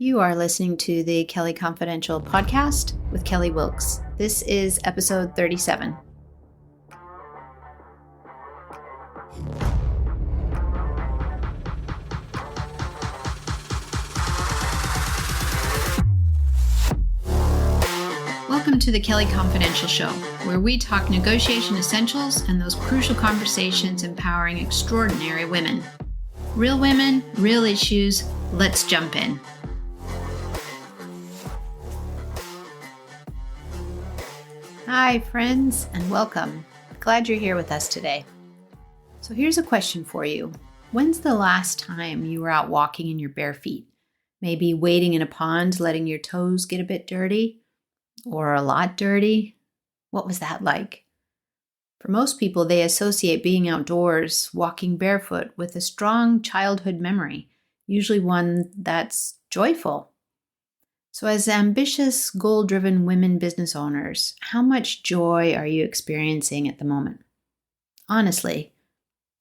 You are listening to the Kelly Confidential podcast with Kelly Wilkes. This is episode 37. Welcome to the Kelly Confidential Show, where we talk negotiation essentials and those crucial conversations empowering extraordinary women. Real women, real issues. Let's jump in. Hi, friends, and welcome. Glad you're here with us today. So here's a question for you. When's the last time you were out walking in your bare feet? Maybe wading in a pond, letting your toes get a bit dirty? Or a lot dirty? What was that like? For most people, they associate being outdoors, walking barefoot, with a strong childhood memory, usually one that's joyful. So as ambitious, goal-driven women business owners, how much joy are you experiencing at the moment? Honestly,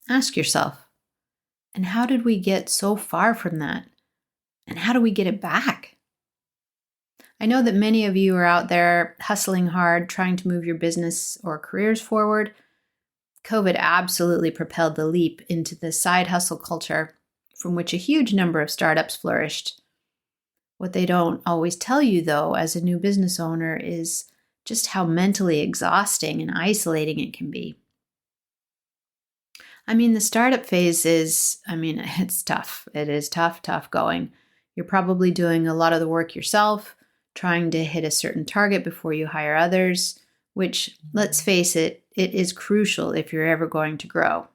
ask yourself. And how did we get so far from that? And how do we get it back? I know that many of you are out there hustling hard, trying to move your business or careers forward. COVID absolutely propelled the leap into the side hustle culture from which a huge number of startups flourished. What they don't always tell you, though, as a new business owner is just how mentally exhausting and isolating it can be. The startup phase it's tough. It is tough going. You're probably doing a lot of the work yourself, trying to hit a certain target before you hire others, which, let's face it, it is crucial if you're ever going to grow.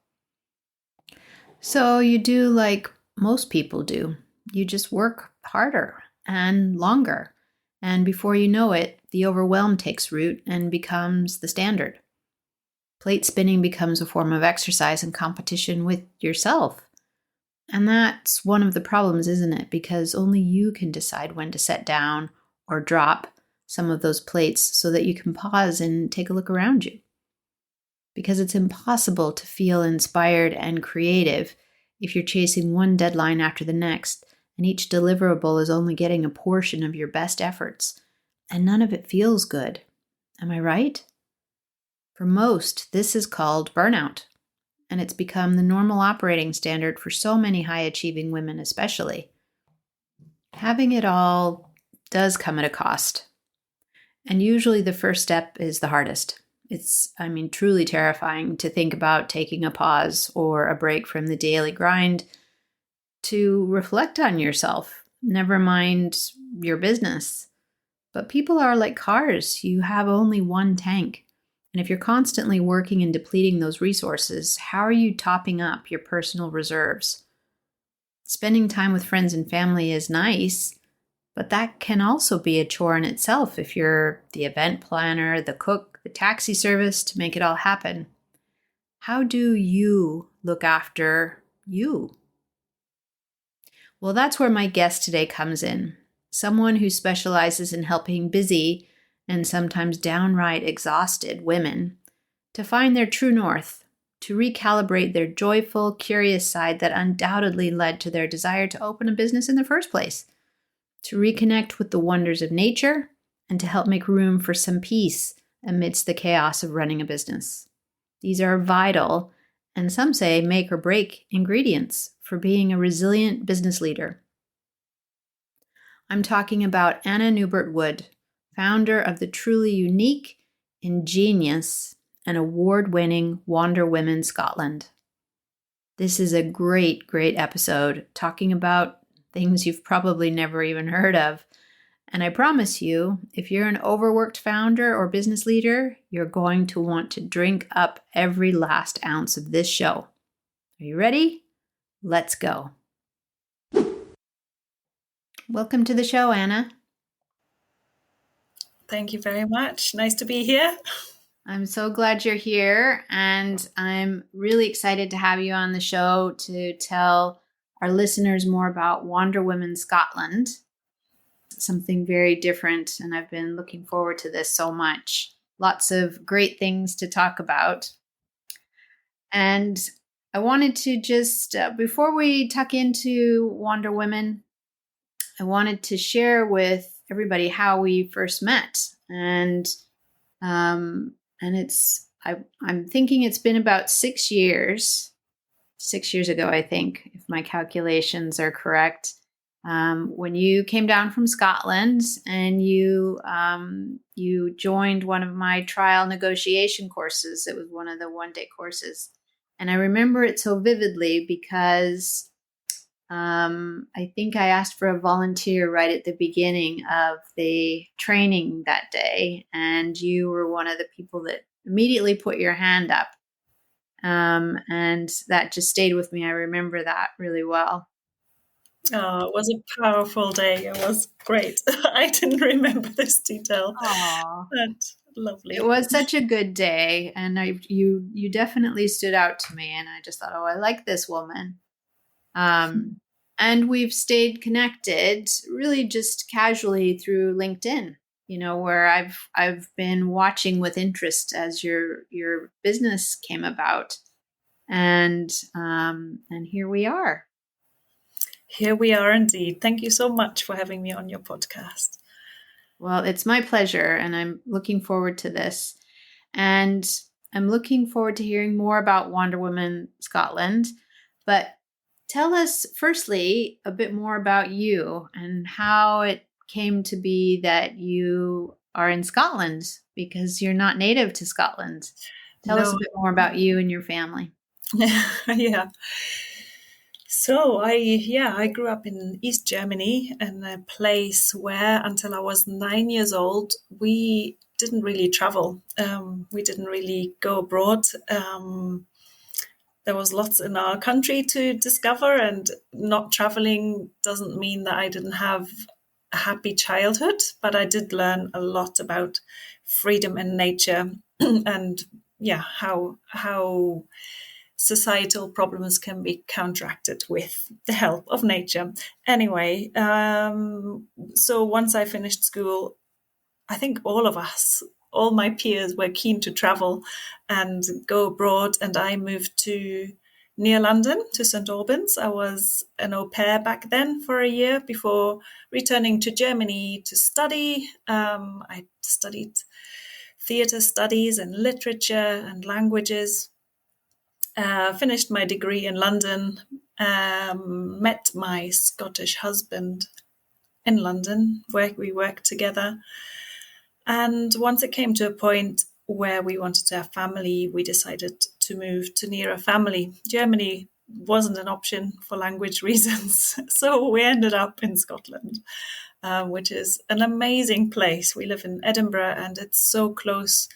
So you do like most people do. You just work harder and longer. And before you know it, the overwhelm takes root and becomes the standard. Plate spinning becomes a form of exercise and competition with yourself. And that's one of the problems, isn't it? Because only you can decide when to set down or drop some of those plates so that you can pause and take a look around you. Because it's impossible to feel inspired and creative if you're chasing one deadline after the next, and each deliverable is only getting a portion of your best efforts, and none of it feels good. Am I right? For most, this is called burnout, and it's become the normal operating standard for so many high-achieving women especially. Having it all does come at a cost, and usually the first step is the hardest. It's, truly terrifying to think about taking a pause or a break from the daily grind to reflect on yourself, never mind your business. But people are like cars. You have only one tank. And if you're constantly working and depleting those resources, how are you topping up your personal reserves? Spending time with friends and family is nice, but that can also be a chore in itself if you're the event planner, the cook, the taxi service to make it all happen. How do you look after you? Well, that's where my guest today comes in. Someone who specializes in helping busy and sometimes downright exhausted women to find their true north, to recalibrate their joyful, curious side that undoubtedly led to their desire to open a business in the first place, to reconnect with the wonders of nature, and to help make room for some peace amidst the chaos of running a business. These are vital, and some say make or break ingredients for being a resilient business leader. I'm talking about Anna Neubert-Wood, founder of the truly unique, ingenious, and award-winning WanderWomen Scotland. This is a great episode talking about things you've probably never even heard of. And I promise you, if you're an overworked founder or business leader, you're going to want to drink up every last ounce of this show. Are you ready? Let's go. Welcome to the show, Anna. Thank you very much. Nice to be here. I'm so glad you're here, and I'm really excited to have you on the show to tell our listeners more about WanderWomen Scotland. Something very different, and I've been looking forward to this so much. Lots of great things to talk about. And I wanted to just, before we tuck into WanderWomen, I wanted to share with everybody how we first met. And I'm thinking it's been about 6 years. 6 years ago, I think, if my calculations are correct, when you came down from Scotland and you joined one of my trial negotiation courses. It was one of the one-day courses, and I remember it so vividly because I think I asked for a volunteer right at the beginning of the training that day, and you were one of the people that immediately put your hand up. And that just stayed with me. I remember that really well. Oh, it was a powerful day. It was great. I didn't remember this detail, Aw. but It lovely. was such a good day, and you definitely stood out to me, and I just thought, oh, I like this woman. And we've stayed connected really just casually through LinkedIn, where I've been watching with interest as your business came about. And here we are. Here we are indeed. Thank you so much for having me on your podcast. Well, it's my pleasure, and I'm looking forward to this. And I'm looking forward to hearing more about WanderWomen Scotland. But tell us, firstly, a bit more about you and how it came to be that you are in Scotland, because you're not native to Scotland. Tell us No, a bit more about you and your family. yeah. So I grew up in East Germany, in a place where until I was 9 years old, we didn't really travel. We didn't really go abroad. There was lots in our country to discover, and not traveling doesn't mean that I didn't have a happy childhood, but I did learn a lot about freedom in nature and how societal problems can be counteracted with the help of nature. Anyway, so once I finished school, I think all my peers were keen to travel and go abroad, and I moved to near London, to St. Albans. I was an au pair back then for a year before returning to Germany to study. I studied theatre studies and literature and languages. Finished my degree in London, met my Scottish husband in London, where we worked together. And once it came to a point where we wanted to have family, we decided to move to near a family. Germany wasn't an option for language reasons, so we ended up in Scotland, which is an amazing place. We live in Edinburgh, and it's so close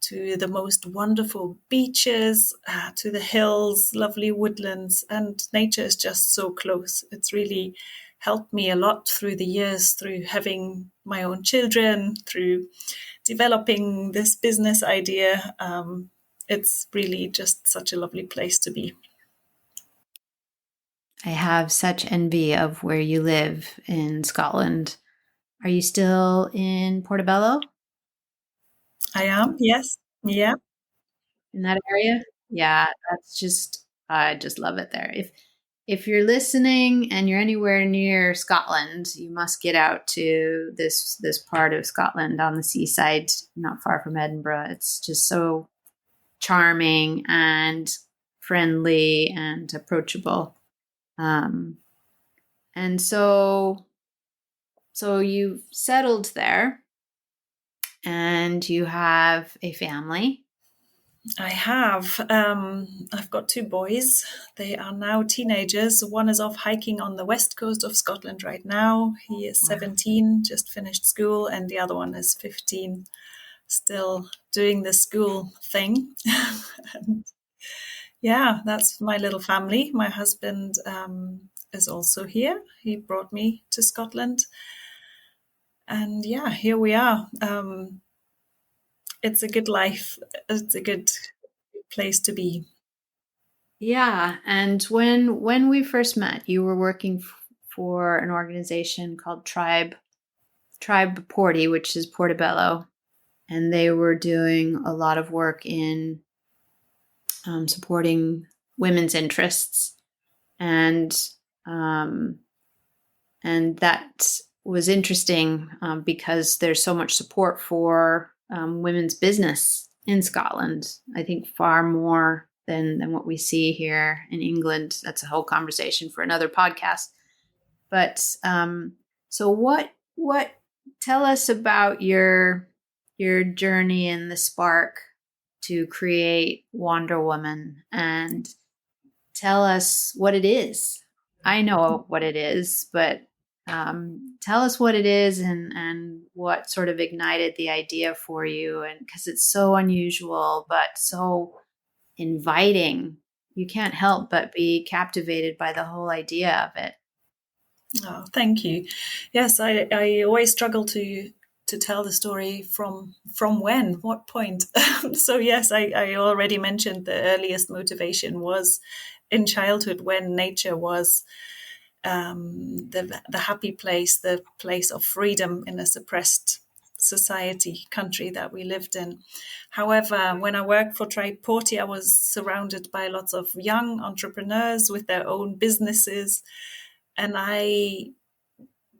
to the most wonderful beaches, to the hills, lovely woodlands, and nature is just so close. It's really helped me a lot through the years, through having my own children, through developing this business idea. It's really just such a lovely place to be. I have such envy of where you live in Scotland. Are you still in Portobello? I am, yes. Yeah. In that area? Yeah, I just love it there. If you're listening and you're anywhere near Scotland, you must get out to this part of Scotland on the seaside, not far from Edinburgh. It's just so charming and friendly and approachable. Um, and so you've settled there and you have a family. I have. I've got two boys. They are now teenagers. One is off hiking on the west coast of Scotland right now. He is 17, just finished school, and the other one is 15, still doing the school thing. And yeah, that's my little family. My husband is also here. He brought me to Scotland. And yeah, here we are. It's a good life. It's a good place to be. Yeah, and when we first met, you were working for an organization called Tribe Porty, which is Portobello, and they were doing a lot of work in supporting women's interests, and um, And that was interesting because there's so much support for women's business in Scotland. I think far more than what we see here in England. That's a whole conversation for another podcast. But so what tell us about your journey and the spark to create WanderWomen, and tell us what it is. I know what it is, but tell us what it is and what sort of ignited the idea for you. And because it's so unusual, but so inviting, you can't help but be captivated by the whole idea of it. Oh, thank you. Yes, I always struggle to tell the story from what point. So yes, I already mentioned the earliest motivation was in childhood, when nature was the happy place, the place of freedom in a suppressed country that we lived in. However, when I worked for Triporti, I was surrounded by lots of young entrepreneurs with their own businesses, and I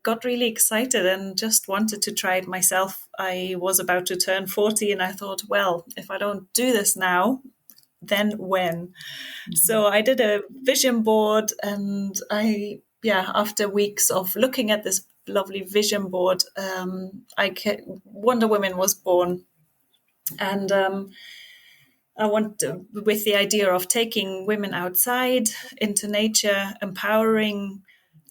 got really excited and just wanted to try it myself. I was about to turn 40 and I thought, well, if I don't do this now, then when? Mm-hmm. So I did a vision board, and after weeks of looking at this lovely vision board, WanderWomen was born. And I want with the idea of taking women outside into nature, empowering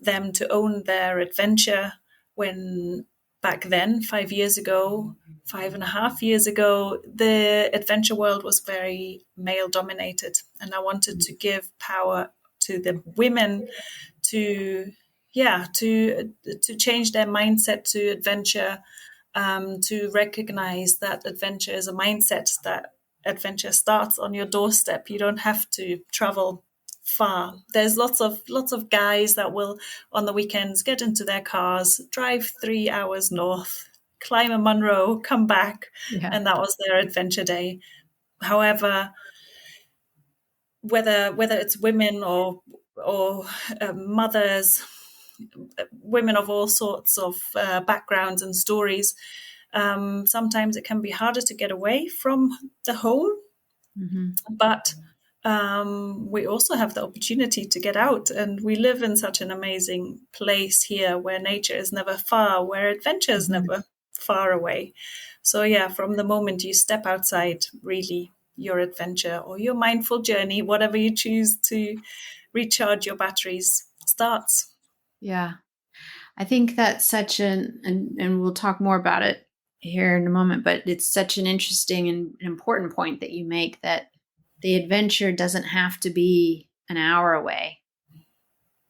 them to own their adventure, when back then, 5 years ago, 5.5 years ago, the adventure world was very male dominated. And I wanted to give power to the women to change their mindset to adventure, to recognize that adventure is a mindset, that adventure starts on your doorstep. You don't have to travel far. There's lots of guys that will on the weekends get into their cars, drive 3 hours north, climb a Munro, come back, and that was their adventure day. However, whether it's women or mothers, women of all sorts of backgrounds and stories, sometimes it can be harder to get away from the home. Mm-hmm. But we also have the opportunity to get out, and we live in such an amazing place here where nature is never far, where adventure is never far away. So yeah, from the moment you step outside, really, your adventure or your mindful journey, whatever you choose to recharge your batteries, starts. Yeah. I think that's such and we'll talk more about it here in a moment, but it's such an interesting and important point that you make, that the adventure doesn't have to be an hour away.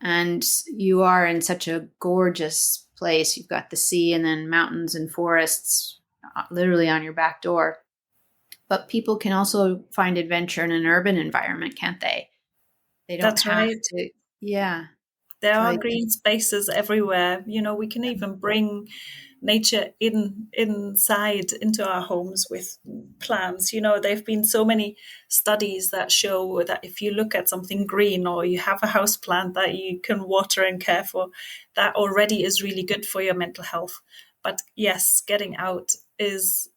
And you are in such a gorgeous place. You've got the sea and then mountains and forests literally on your back door. But people can also find adventure in an urban environment, can't they? They don't That's have right. to. Yeah. There are green spaces everywhere. You know, we can even bring nature inside into our homes with plants. You know, there have been so many studies that show that if you look at something green, or you have a house plant that you can water and care for, that already is really good for your mental health. But yes, getting out is,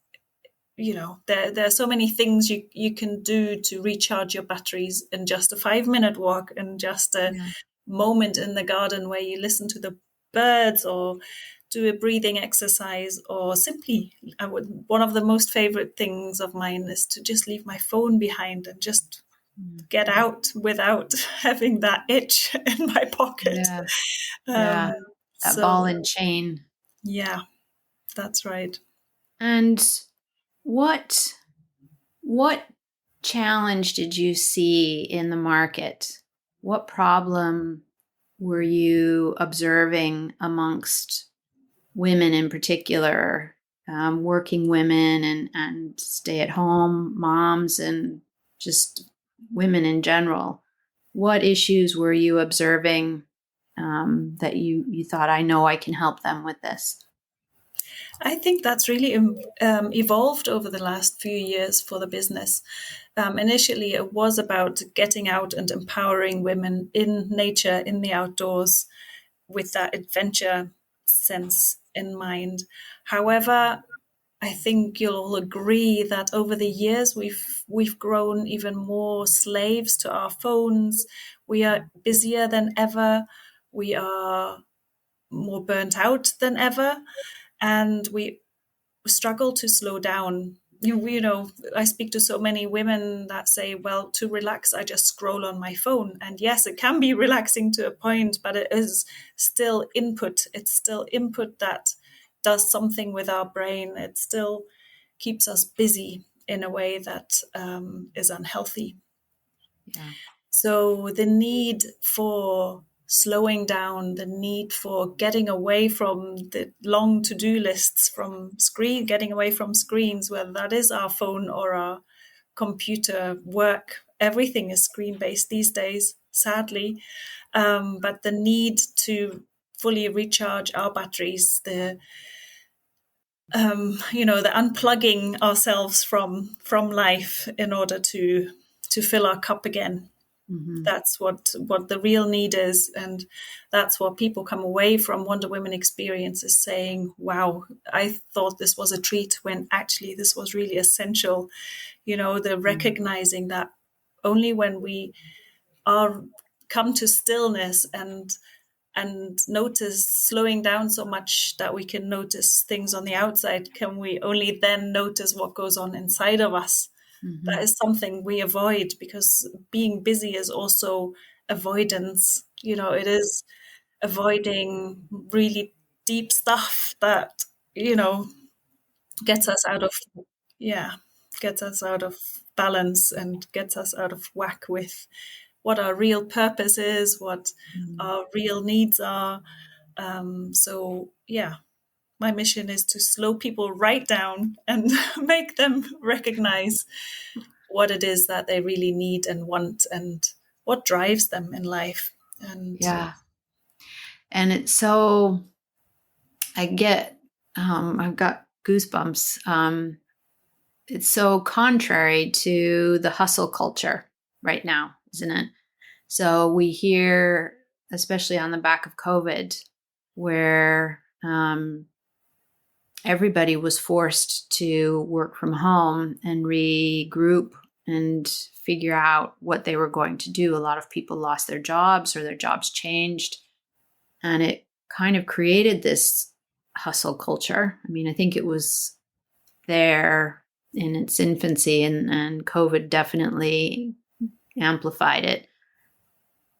you know, there are so many things you can do to recharge your batteries in just a 5-minute walk, and just a moment in the garden where you listen to the birds, or do a breathing exercise, or simply, one of the most favorite things of mine is to just leave my phone behind and just get out without having that itch in my pocket. That ball and chain. Yeah, that's right. And what challenge did you see in the market? What problem were you observing amongst women in particular, working women and stay-at-home moms, and just women in general? What issues were you observing that you thought, I know I can help them with this? I think that's really evolved over the last few years for the business. Initially, it was about getting out and empowering women in nature, in the outdoors, with that adventure sense in mind. However, I think you'll all agree that over the years we've grown even more slaves to our phones. We are busier than ever. We are more burnt out than ever, and we struggle to slow down. I speak to so many women that say, well, to relax, I just scroll on my phone. And yes, it can be relaxing to a point, but it is still input. It's still input that does something with our brain. It still keeps us busy in a way that is unhealthy. Yeah. So the need for slowing down, the need for getting away from the long to-do lists, getting away from screens, whether that is our phone or our computer work. Everything is screen-based these days, sadly. But the need to fully recharge our batteries, the unplugging ourselves from life in order to fill our cup again. Mm-hmm. That's what the real need is, and that's what people come away from WanderWomen experiences saying, wow, I thought this was a treat when actually this was really essential. The recognizing that only when we are come to stillness and notice slowing down so much that we can notice things on the outside, can we only then notice what goes on inside of us. Mm-hmm. That is something we avoid, because being busy is also avoidance. It is avoiding really deep stuff that, gets us out of, gets us out of balance and gets us out of whack with what our real purpose is, what our real needs are. So, my mission is to slow people right down and make them recognize what it is that they really need and want and what drives them in life. And Yeah. And it's so, I've got goosebumps. It's so contrary to the hustle culture right now, isn't it? So we hear, especially on the back of COVID, where everybody was forced to work from home and regroup and figure out what they were going to do. A lot of people lost their jobs or their jobs changed. And it kind of created this hustle culture. I mean, I think it was there in its infancy, and COVID definitely amplified it.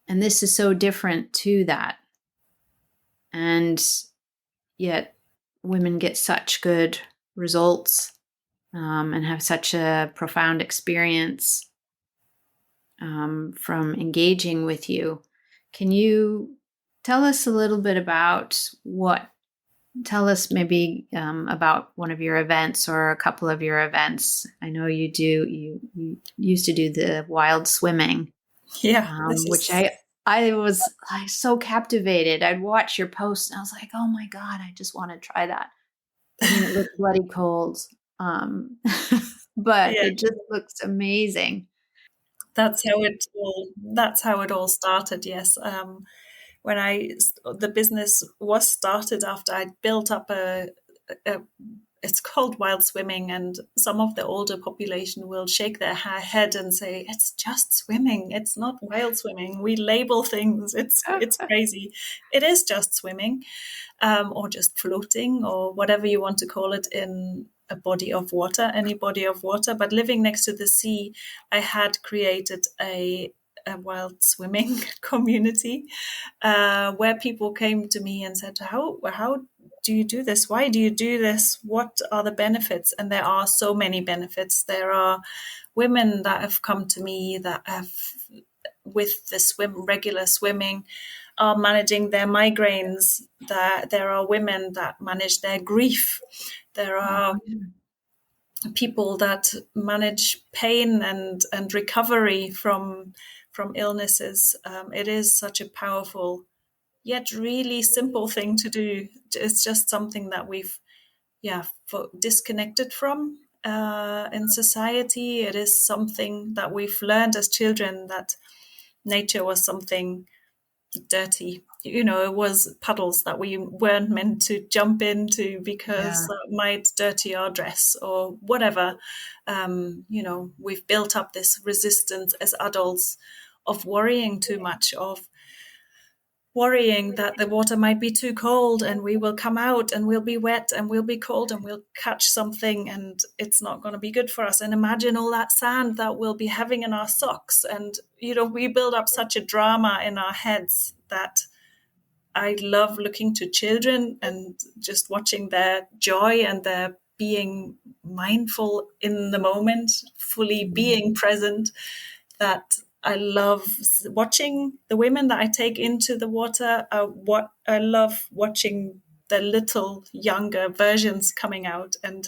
And this is so different to that. And yet women get such good results and have such a profound experience from engaging with you. Can you tell us a little bit about tell us maybe about one of your events or a couple of your events? I know you used to do the wild swimming, which I was so captivated. I'd watch your posts and I was like, oh my God, I just want to try that. I mean, it looked bloody cold, but it just looks amazing. That's how it all started. Yes. When the business was started after I'd built up a it's called wild swimming, and some of the older population will shake their head and say, it's just swimming, it's not wild swimming, we label things, it's crazy. It is just swimming, or just floating, or whatever you want to call it, in a body of water, any body of water. But living next to the sea, I had created a wild swimming community, where people came to me and said, how do you do this? Why do you do this? What are the benefits? And there are so many benefits. There are women that have come to me that have, with the regular swimming, are managing their migraines. That there are women that manage their grief. There are people that manage pain and recovery from illnesses. It is such a powerful yet really simple thing to do. It's just something that we've disconnected from in society. It is something that we've learned as children, that nature was something dirty. It was puddles that we weren't meant to jump into because Yeah. that might dirty our dress or whatever. We've built up this resistance as adults of worrying too much, of worrying that the water might be too cold and we will come out and we'll be wet and we'll be cold and we'll catch something and it's not going to be good for us. And imagine all that sand that we'll be having in our socks. And, we build up such a drama in our heads that I love looking to children and just watching their joy and their being mindful in the moment, fully being present, that I love watching the women that I take into the water. What I love watching the little younger versions coming out and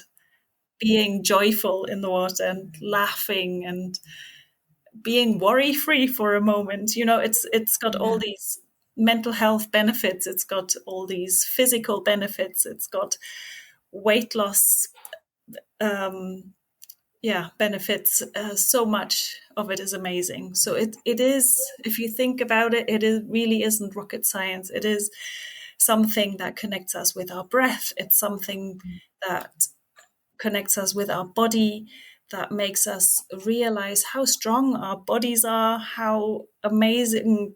being joyful in the water and laughing and being worry free for a moment. It's got all Yeah. these mental health benefits. It's got all these physical benefits. It's got weight loss benefits. So much of it is amazing. So it is, if you think about it, really isn't rocket science. It is something that connects us with our breath. It's something that connects us with our body, that makes us realize how strong our bodies are, how amazingly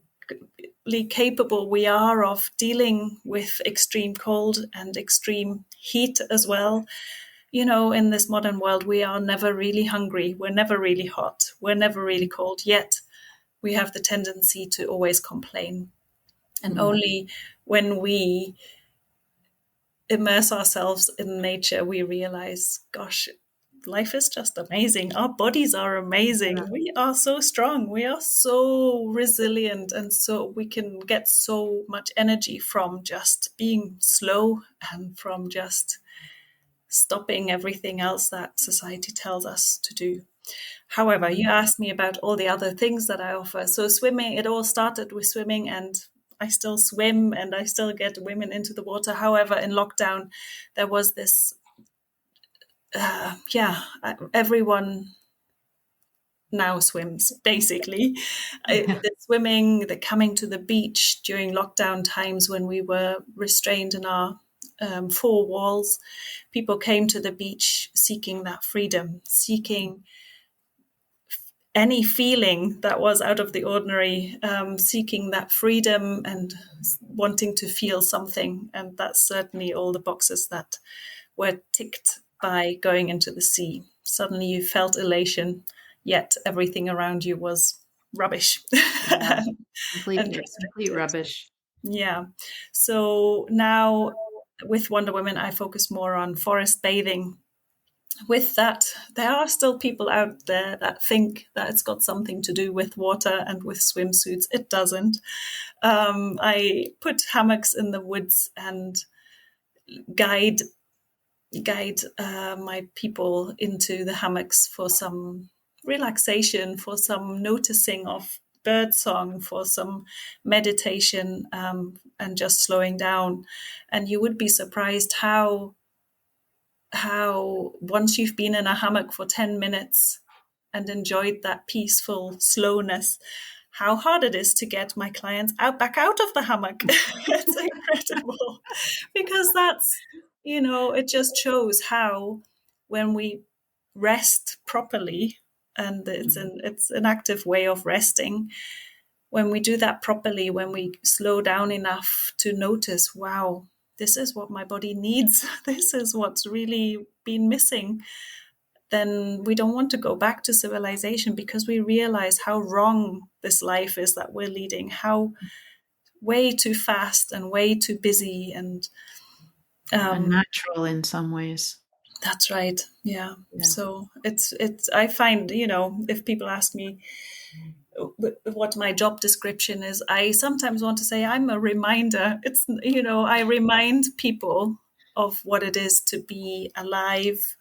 capable we are of dealing with extreme cold and extreme heat as well. In this modern world, we are never really hungry. We're never really hot. We're never really cold. Yet we have the tendency to always complain. And only when we immerse ourselves in nature, we realize, gosh, life is just amazing. Our bodies are amazing. Yeah. We are so strong. We are so resilient. And so we can get so much energy from just being slow and from just stopping everything else that society tells us to do. However, you asked me about all the other things that I offer. So swimming, it all started with swimming, and I still swim and I still get women into the water. However, in lockdown, there was this, everyone now swims, basically. The swimming, the coming to the beach during lockdown times when we were restrained in our four walls, people came to the beach seeking that freedom, seeking any feeling that was out of the ordinary, seeking that freedom and wanting to feel something. And that's certainly all the boxes that were ticked by going into the sea. Suddenly you felt elation, yet everything around you was rubbish. Yeah. And Complete restricted. rubbish. Yeah. So now with WanderWomen, I focus more on forest bathing. With that, there are still people out there that think that it's got something to do with water and with swimsuits. It doesn't. I put hammocks in the woods and guide my people into the hammocks for some relaxation, for some noticing of bird song, for some meditation, and just slowing down. And you would be surprised how once you've been in a hammock for 10 minutes and enjoyed that peaceful slowness, how hard it is to get my clients back out of the hammock. It's incredible because it just shows how when we rest properly, and it's an active way of resting, when we do that properly, when we slow down enough to notice, wow, this is what my body needs, this is what's really been missing, then we don't want to go back to civilization because we realize how wrong this life is that we're leading, how way too fast and way too busy. And Unnatural in some ways. that's right. Yeah. Yeah. So it's, I find, if people ask me what my job description is, I sometimes want to say I'm a reminder. It's, I remind people of what it is to be alive.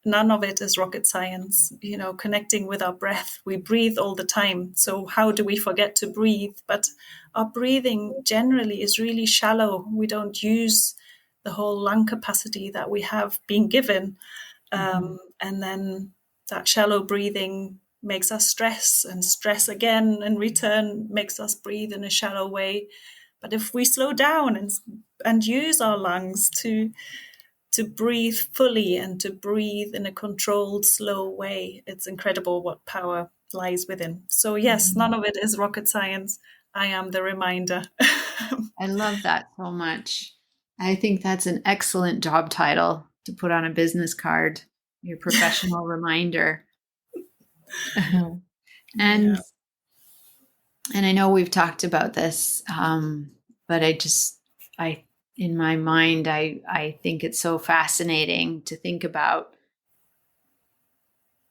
None of it is rocket science, connecting with our breath. We breathe all the time. So how do we forget to breathe? But our breathing generally is really shallow. We don't use the whole lung capacity that we have been given. And then that shallow breathing makes us stress, and stress again in return makes us breathe in a shallow way. But if we slow down and use our lungs to breathe fully and to breathe in a controlled, slow way, it's incredible what power lies within. So yes, none of it is rocket science. I am the reminder. I love that so much. I think that's an excellent job title to put on a business card, your professional reminder. and Yeah. and I know we've talked about this, but I in my mind, I think it's so fascinating to think about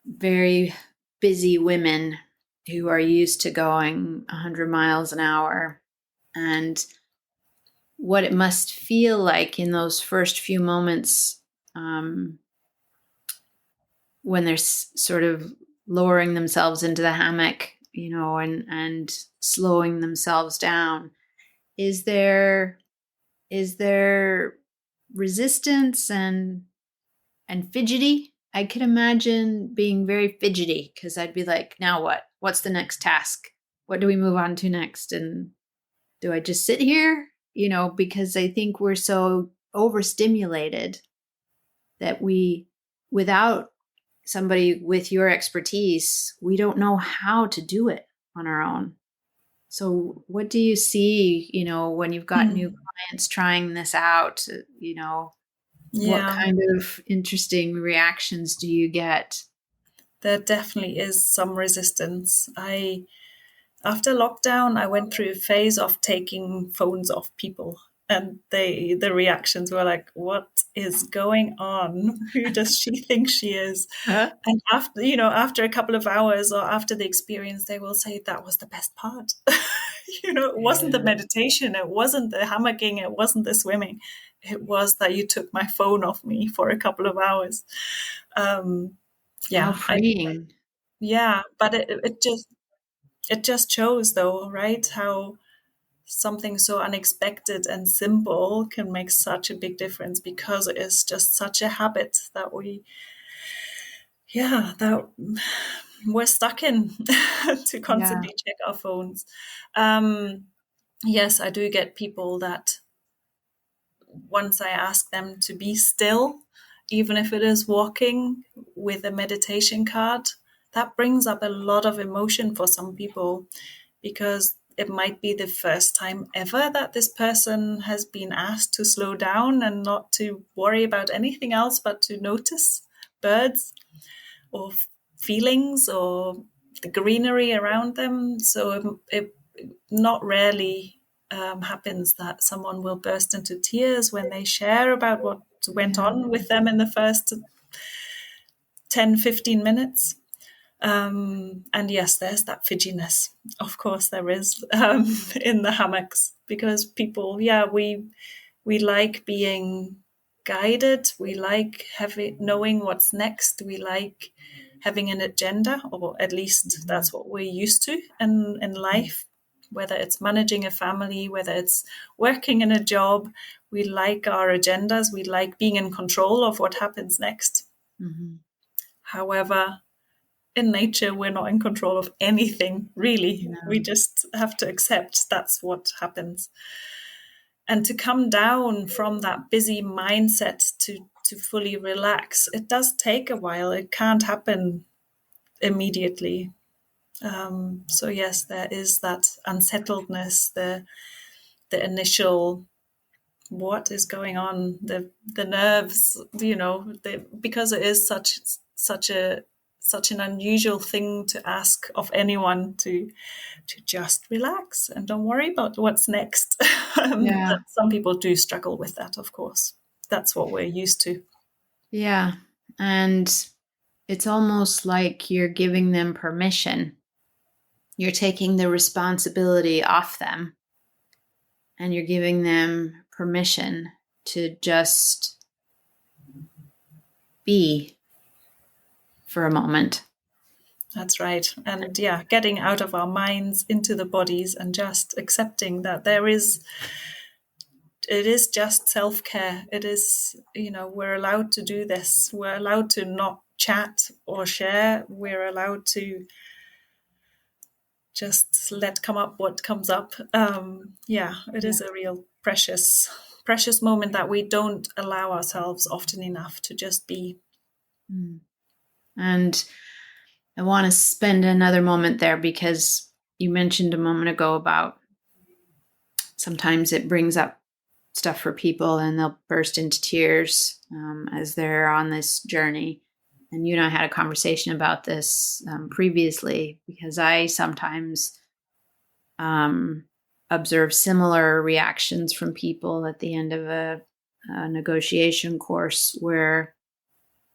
very busy women who are used to going 100 miles an hour, and what it must feel like in those first few moments, when they're sort of lowering themselves into the hammock, and slowing themselves down. Is there resistance and fidgety? I could imagine being very fidgety, because I'd be like, now what? What's the next task? What do we move on to next? And do I just sit here? Because I think we're so overstimulated that without somebody with your expertise, we don't know how to do it on our own. So what do you see, when you've got new clients trying this out, what Yeah, kind of interesting reactions do you get? there definitely is some resistance. After lockdown, I went through a phase of taking phones off people, and the reactions were like, "What is going on? Who does she think she is?" Huh? And after a couple of hours or after the experience, they will say that was the best part. It wasn't the Yeah. meditation, it wasn't the hammocking, it wasn't the swimming. It was that you took my phone off me for a couple of hours. Um, How yeah, freeing. but it just shows, though, right, how something so unexpected and simple can make such a big difference, because it is just such a habit that that we're stuck in to Yeah. constantly check our phones. Um, yes, I do get people that once I ask them to be still, even if it is walking with a meditation card, that brings up a lot of emotion for some people, because it might be the first time ever that this person has been asked to slow down and not to worry about anything else but to notice birds or feelings or the greenery around them. So it not rarely happens that someone will burst into tears when they share about what went Yeah. on with them in the first 10-15 minutes. And yes, there's that fidginess. Of course, there is in the hammocks, because people, we like being guided. We like knowing what's next. We like having an agenda, or at least that's what we're used to in life. Whether it's managing a family, whether it's working in a job, we like our agendas. We like being in control of what happens next. Mm-hmm. However, in nature, we're not in control of anything, really. We No. just have to accept that's what happens. And to come down from that busy mindset to fully relax, it does take a while. It can't happen immediately. So yes, there is that unsettledness, the initial what is going on, the nerves, because it is such an unusual thing to ask of anyone to just relax and don't worry about what's next. Yeah. Some people do struggle with that, of course. That's what we're used to. Yeah. And it's almost like you're giving them permission. You're taking the responsibility off them, and you're giving them permission to just be for a moment. That's right. And yeah, getting out of our minds into the bodies and just accepting that it is just self-care. It is, we're allowed to do this. We're allowed to not chat or share. We're allowed to just let come up what comes up. It is a real precious moment that we don't allow ourselves often enough to just be. Mm. And I want to spend another moment there because you mentioned a moment ago about sometimes it brings up stuff for people and they'll burst into tears as they're on this journey. And you and I had a conversation about this previously because I sometimes observe similar reactions from people at the end of a negotiation course where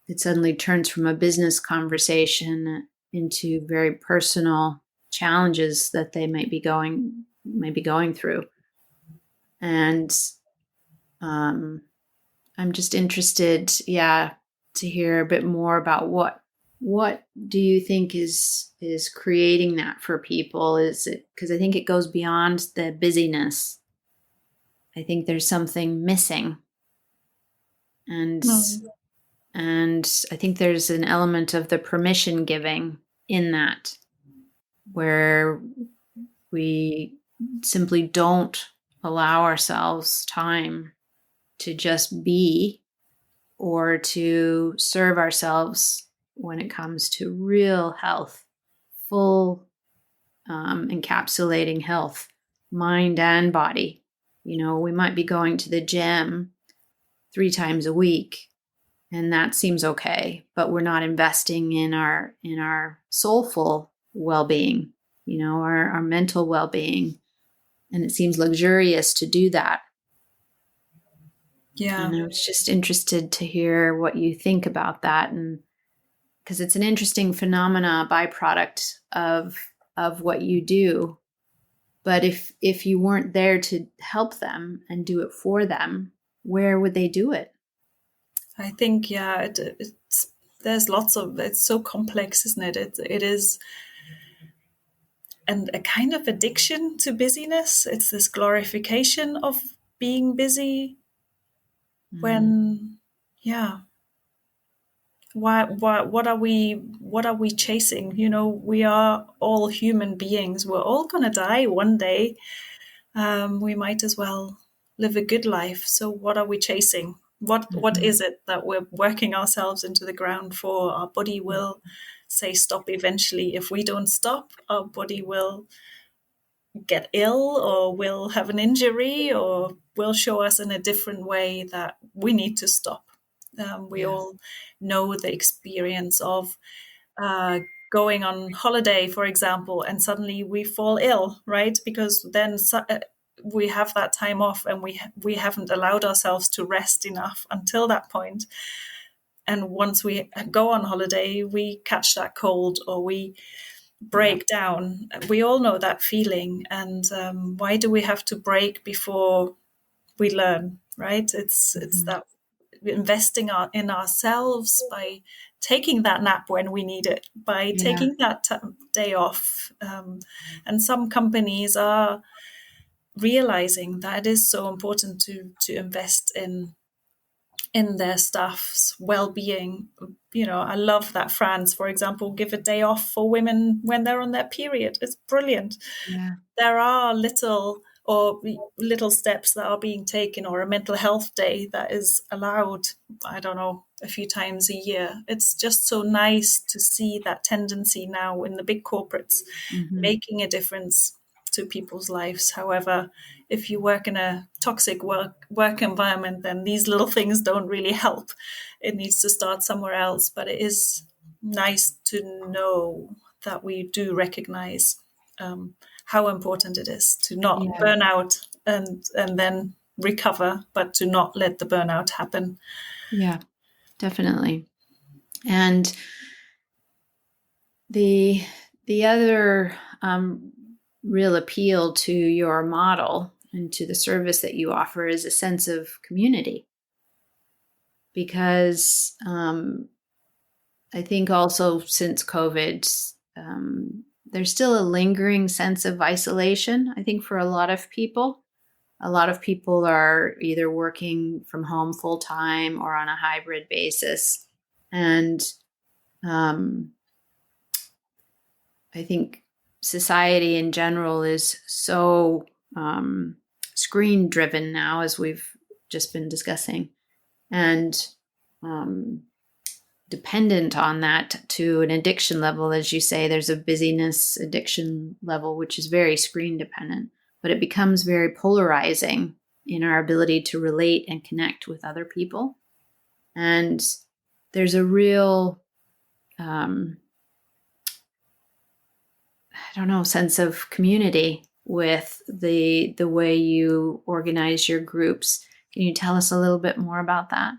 it suddenly turns from a business conversation into very personal challenges that they might be going through. And I'm just interested, to hear a bit more about what do you think is creating that for people? Is it because I think it goes beyond the busyness? I think there's something missing, and and I think there's an element of the permission giving in that, where we simply don't allow ourselves time to just be or to serve ourselves when it comes to real health, full encapsulating health, mind and body. We might be going to the gym 3 times a week, and that seems okay, but we're not investing in our soulful well-being, our mental well-being, and it seems luxurious to do that. Yeah. And I was just interested to hear what you think about that, and because it's an interesting phenomena, byproduct of what you do. But if you weren't there to help them and do it for them, where would they do it? I think, there's lots of, it's so complex, isn't it? It is and a kind of addiction to busyness. It's this glorification of being busy when, what are we chasing? We are all human beings. We're all going to die one day. We might as well live a good life. So what are we chasing? What is it that we're working ourselves into the ground for? Our body will say stop eventually. If we don't stop, our body will get ill or will have an injury or will show us in a different way that we need to stop. We all know the experience of going on holiday, for example, and suddenly we fall ill, right? Because then we have that time off and we haven't allowed ourselves to rest enough until that point. And once we go on holiday, we catch that cold or we break down. We all know that feeling. And why do we have to break before we learn, right? It's that investing in ourselves by taking that nap when we need it, by taking that day off. And some companies are realizing that it is so important to invest in their staff's well-being. I love that France, for example, give a day off for women when they're on their period. It's brilliant. There are little steps that are being taken, or a mental health day that is allowed, I don't know, a few times a year. It's just so nice to see that tendency now in the big corporates making a difference to people's lives. However, if you work in a toxic work environment, then these little things don't really help. It needs to start somewhere else. But it is nice to know that we do recognize how important it is to not burn out and then recover, but to not let the burnout happen. Yeah, definitely. And the other real appeal to your model and to the service that you offer is a sense of community. Because I think also since COVID, there's still a lingering sense of isolation, I think, for a lot of people. A lot of people are either working from home full time or on a hybrid basis. And Um, I think society in general is so screen driven now, as we've just been discussing, and um, dependent on that to an addiction level. As you say, there's a busyness addiction level, which is very screen dependent, but it becomes very polarizing in our ability to relate and connect with other people. And there's a real, I don't know, sense of community with the way you organize your groups. Can you tell us a little bit more about that?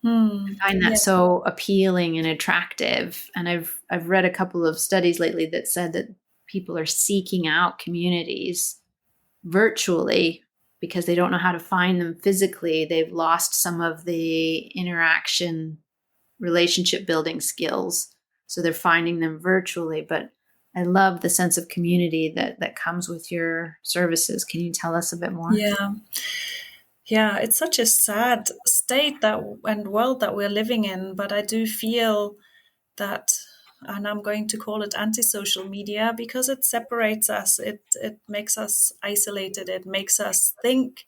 I find that Yeah. so appealing and attractive. And I've read a couple of studies lately that said that people are seeking out communities virtually because they don't know how to find them physically. They've lost some of the interaction, relationship building skills. So they're finding them virtually. But I love the sense of community that comes with your services. Can you tell us a bit more? Yeah. Yeah, it's such a sad state that and world that we're living in, but I do feel that, and I'm going to call it anti-social media because it separates us. It makes us isolated. It makes us think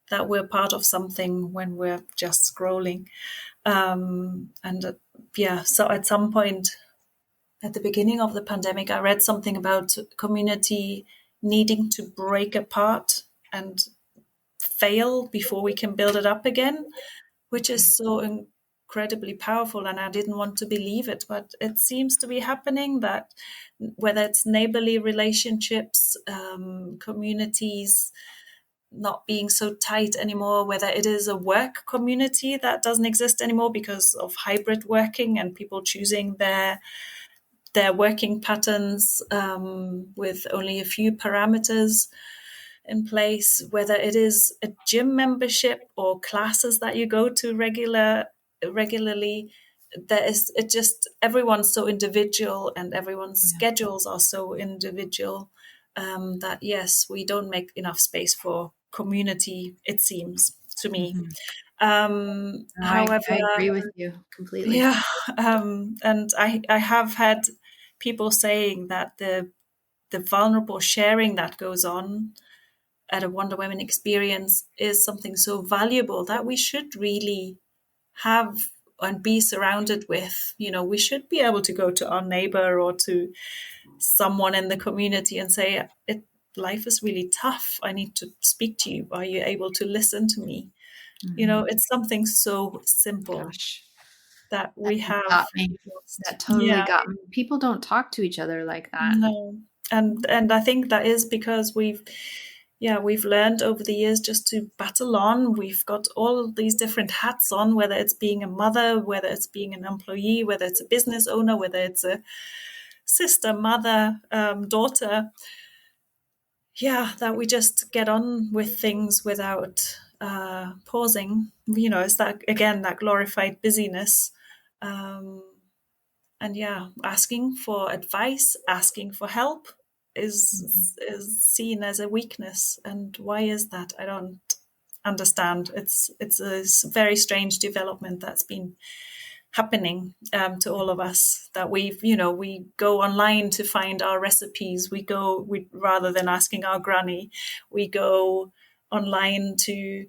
that we're part of something when we're just scrolling. And yeah, so at some point at the beginning of the pandemic, I read something about community needing to break apart and fail before we can build it up again, which is so incredibly powerful. And I didn't want to believe it, but it seems to be happening that whether it's neighborly relationships, communities not being so tight anymore, whether it is a work community that doesn't exist anymore because of hybrid working and people choosing their working patterns with only a few parameters in place, whether it is a gym membership or classes that you go to regularly. There is it just everyone's so individual and everyone's Yeah. schedules are so individual that yes, we don't make enough space for community, it seems to me. Mm-hmm. No, However, I agree with you completely. yeah, and I have had people saying that the vulnerable sharing that goes on at a WanderWomen experience is something so valuable that we should really have and be surrounded with. You know, we should be able to go to our neighbor or to someone in the community and say, life is really tough. I need to speak to you. Are you able to listen to me? You know, Mm-hmm. it's something so simple Gosh, that that we just have got me. lost. That totally Yeah, got me. People don't talk to each other like that. no. And I think that is because we've learned over the years just to battle on. We've got all these different hats on, whether it's being a mother, whether it's being an employee, whether it's a business owner, whether it's a sister, mother, daughter. Yeah, that we just get on with things without pausing. You know, it's that again that glorified busyness. Um, and yeah, asking for advice, asking for help is seen as a weakness. And why is that? I don't understand. It's a very strange development that's been happening to all of us, that we go online to find our recipes. We rather than asking our granny, we go online to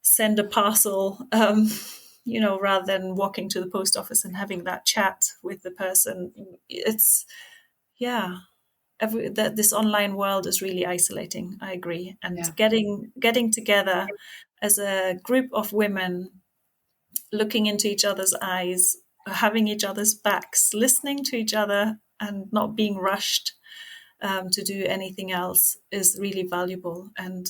send a parcel, rather than walking to the post office and having that chat with the person. It's yeah. This online world is really isolating. I agree, and Yeah. getting together as a group of women, looking into each other's eyes, having each other's backs, listening to each other, and not being rushed to do anything else is really valuable. And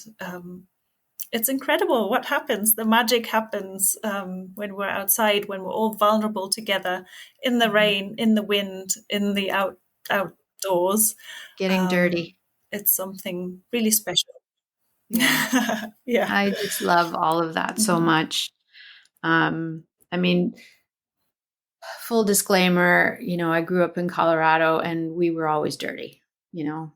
it's incredible what happens. The magic happens when we're outside, when we're all vulnerable together in the Mhm. rain, in the wind, in the outdoors. Getting Um, dirty. it's something really special. Yeah. Yeah. I just love all of that so Mhm. much. I mean, full disclaimer, I grew up in Colorado and we were always dirty. You know,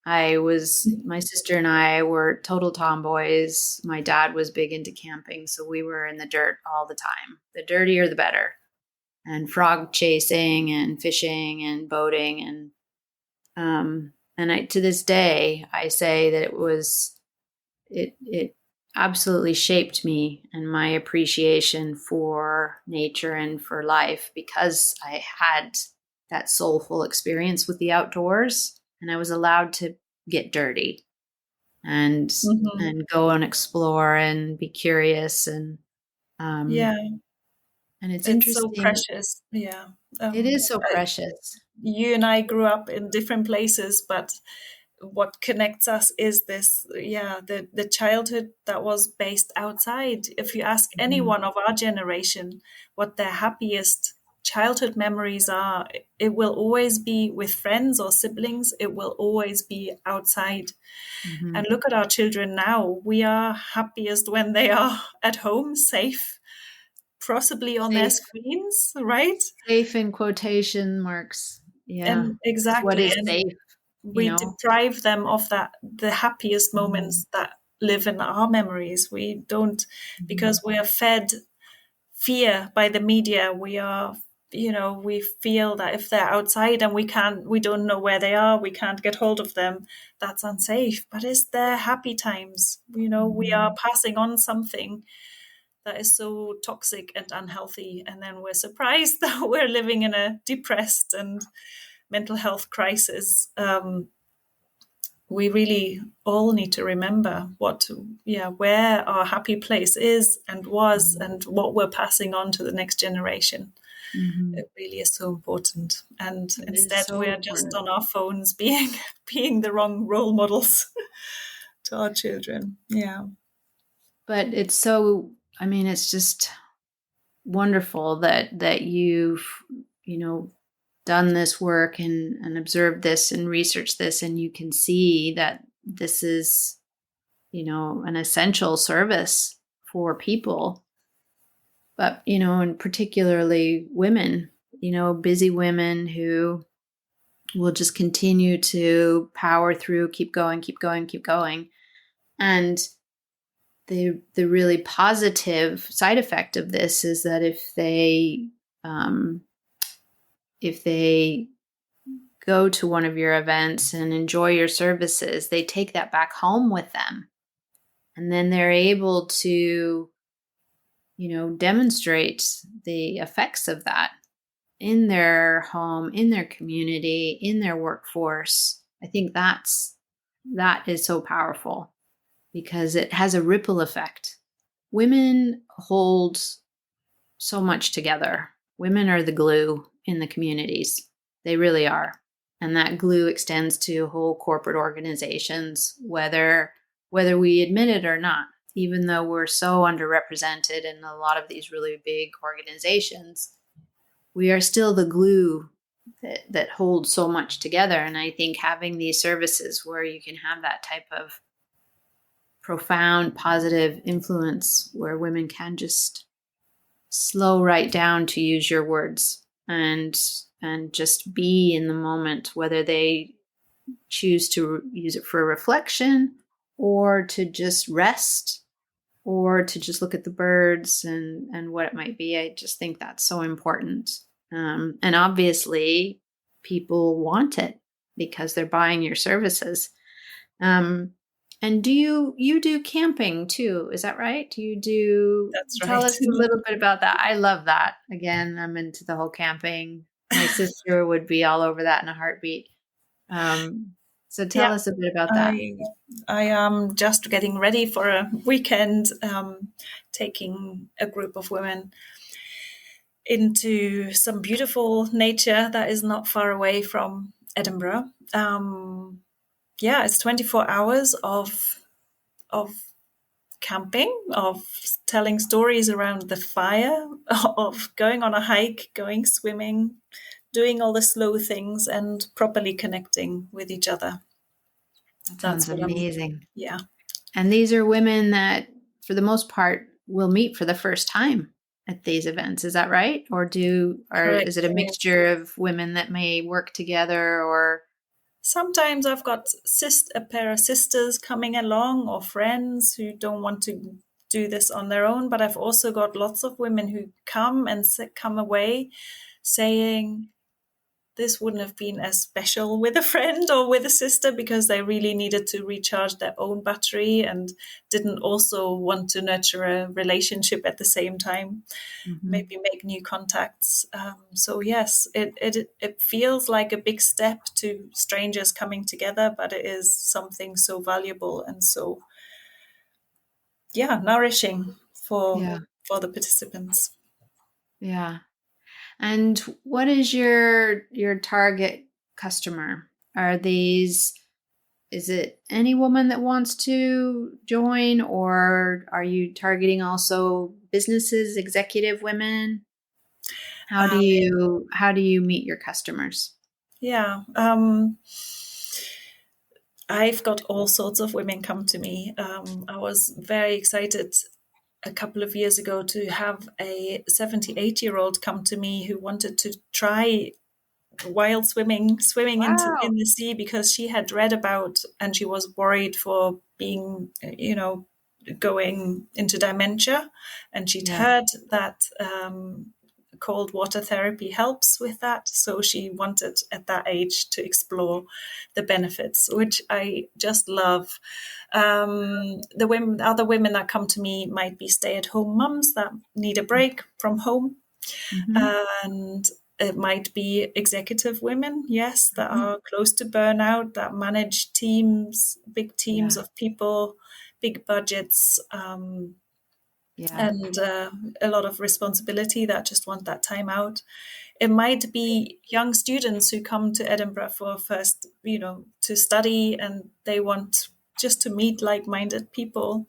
my sister and I were total tomboys. My dad was big into camping, so we were in the dirt all the time. The dirtier, the better. and frog chasing and fishing and boating. And to this day, I say that it absolutely shaped me and my appreciation for nature and for life, because I had that soulful experience with the outdoors, and I was allowed to get dirty and Mm-hmm. go and explore and be curious, um, Yeah, and it's it's so interesting. precious. Yeah. It is so I, precious. you and I grew up in different places, but what connects us is this, yeah, the childhood that was based outside. If you ask Mhm. anyone of our generation what their happiest childhood memories are, it will always be with friends or siblings. It will always be outside. And Mhm. look at our children now. We are happiest when they are at home, safe, possibly on their Safe, screens, right? safe in quotation marks. Yeah, And because what exactly. is And safe, you we know? deprive them of that, the happiest Mhm. moments that live in our memories. We don't, Mhm. because we are fed fear by the media. We are, we feel that if they're outside and we don't know where they are, we can't get hold of them, that's unsafe. But it's their happy times. We are Mhm. passing on something that is so toxic and unhealthy, and then we're surprised that we're living in a depressed and mental health crisis. We really all need to remember where our happy place is and was, Mhm. and what we're passing on to the next generation. Mhm. It really is so important. And It is instead, so we're just important. on our phones being the wrong role models to our children. Yeah. But it's so, I mean, it's just wonderful that you've, you know, done this work and observed this and researched this, and you can see that this is, an essential service for people, but, and particularly women, busy women who will just continue to power through, keep going, keep going, keep going. And the really positive side effect of this is that um, if they go to one of your events and enjoy your services, they take that back home with them, and then they're able to, demonstrate the effects of that in their home, in their community, in their workforce. I think that is so powerful because it has a ripple effect. Women hold so much together. Women are the glue in the communities. They really are. And that glue extends to whole corporate organizations, whether we admit it or not. Even though we're so underrepresented in a lot of these really big organizations, we are still the glue that holds so much together. And I think having these services where you can have that type of profound positive influence, where women can just slow right down, to use your words, and just be in the moment, whether they choose to use it for reflection or to just rest or to just look at the birds and what it might be. I just think that's so important. And obviously people want it because they're buying your services. um, and you do camping too? Is that right? Do you do? That's Tell right. us a little bit about that. I love that. Again, I'm into the whole camping. My sister would be all over that in a heartbeat. Um, so tell Yeah. us a bit about that. I I am just getting ready for a weekend, taking a group of women into some beautiful nature that is not far away from Edinburgh. Yeah, it's 24 hours of camping, of telling stories around the fire, of going on a hike, going swimming, doing all the slow things, and properly connecting with each other. That sounds That's what I'm. amazing. Yeah, And these are women that, for the most part, will meet for the first time at these events. Is that right? Or is it correct. a mixture of women that may work together or? Sometimes I've got a pair of sisters coming along, or friends who don't want to do this on their own, but I've also got lots of women who come away saying this wouldn't have been as special with a friend or with a sister, because they really needed to recharge their own battery and didn't also want to nurture a relationship at the same time, maybe make new contacts. So yes, it feels like a big step to strangers coming together, but it is something so valuable and so, yeah, nourishing Yeah. for the participants. Yeah. And what is your target customer? Are these Is it any woman that wants to join, or are you targeting also businesses, executive women? Um, How do you meet your customers? yeah. I've got all sorts of women come to me. I was very excited a couple of years ago to have a 78-year-old come to me who wanted to try wild swimming Wow. in the sea, because she had read about, and she was worried for being, going into dementia, and she'd Yeah. heard that cold water therapy helps with that. So she wanted at that age to explore the benefits, which I just love. Other women that come to me might be stay-at-home mums that need a break from home, Mm-hmm. and it might be executive women, yes, that Mm-hmm. are close to burnout, that manage teams, big teams Yeah. of people, big budgets, Yeah. and a lot of responsibility, that just want that time out. It might be young students who come to Edinburgh for first, to study, and they want just to meet like-minded people.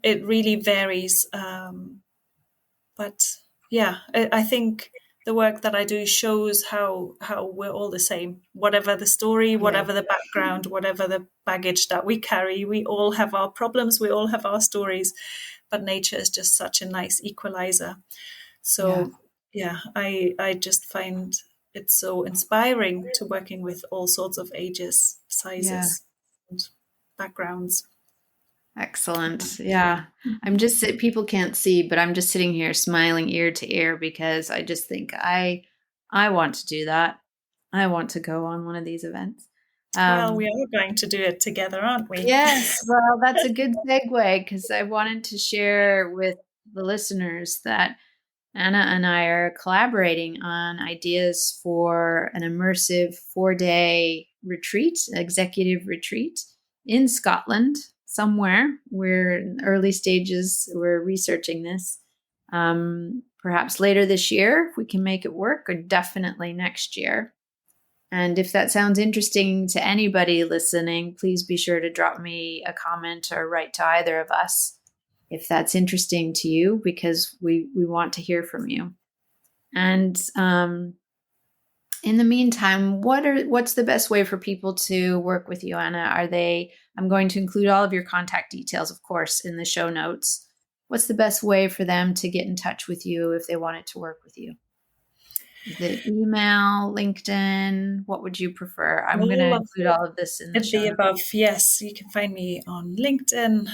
It really varies. But yeah, I think the work that I do shows how we're all the same. Whatever the story, Yeah. whatever the background, whatever the baggage that we carry, we all have our problems, we all have our stories. But nature is just such a nice equalizer. Yeah. So yeah, I just find it so inspiring to working with all sorts of ages, Yeah. sizes, and backgrounds. Excellent. Yeah. People can't see, but I'm just sitting here smiling ear to ear because I just think I want to do that. I want to go on one of these events. Well, we Um, are going to do it together, aren't we? yes, well, that's a good segue because I wanted to share with the listeners that Anna and I are collaborating on ideas for an immersive 4-day retreat, executive retreat in Scotland somewhere. We're in early stages, we're researching this. Perhaps later this year, if we can make it work, or definitely next year. And if that sounds interesting to anybody listening, please be sure to drop me a comment or write to either of us if that's interesting to you, because we want to hear from you. And in the meantime, what's the best way for people to work with you, Anna? I'm going to include all of your contact details, of course, in the show notes. What's the best way for them to get in touch with you if they wanted to work with you? Is it email, LinkedIn? What would you prefer? I'm going to All of include all of this in the show the notes. above, yes. You can find me on LinkedIn.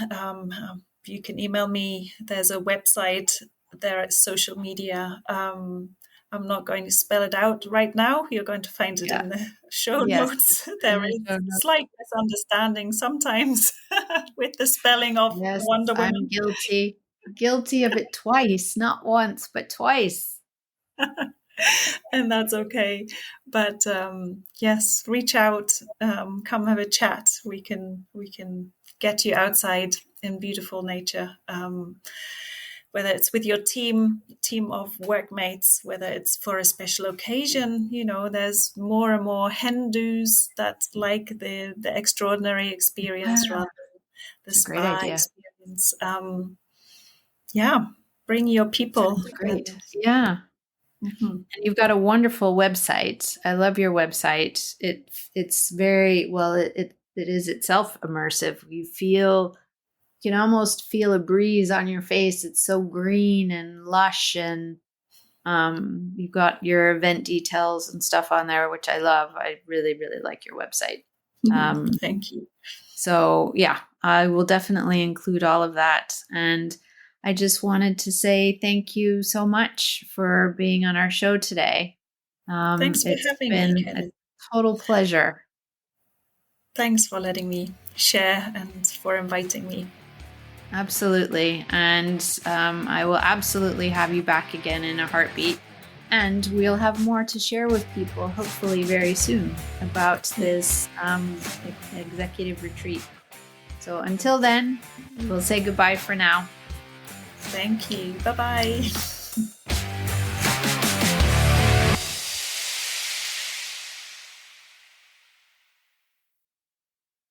You can email me. There's a website. There is social media. I'm not going to spell it out right now. You're going to find it Yeah. in the show Yes. notes. In There the is show notes. slight misunderstanding sometimes with the spelling of Yes, Wonder I'm Women. guilty. Guilty of it twice, not once, but twice. And that's okay. But yes, reach out, come have a chat. We can get you outside in beautiful nature. Whether it's with your team of workmates, whether it's for a special occasion, there's more and more hen do's that like the extraordinary experience Yeah, rather than the it's a great spa idea. experience. Yeah, bring your people. Sounds And great. Yeah. mhm. And you've got a wonderful website. I love your website. It's very well, it is itself immersive. You can almost feel a breeze on your face. It's so green and lush, and you've got your event details and stuff on there, which I love. I really, really like your website. Thank you. So yeah, I will definitely include all of that. And I just wanted to say thank you so much for being on our show today. Thanks for It's having me, been a Kelly. total pleasure. Thanks for letting me share and for inviting me. Absolutely. And I will absolutely have you back again in a heartbeat. And we'll have more to share with people, hopefully very soon, about this executive retreat. So until then, we'll say goodbye for now. Thank you. Bye-bye.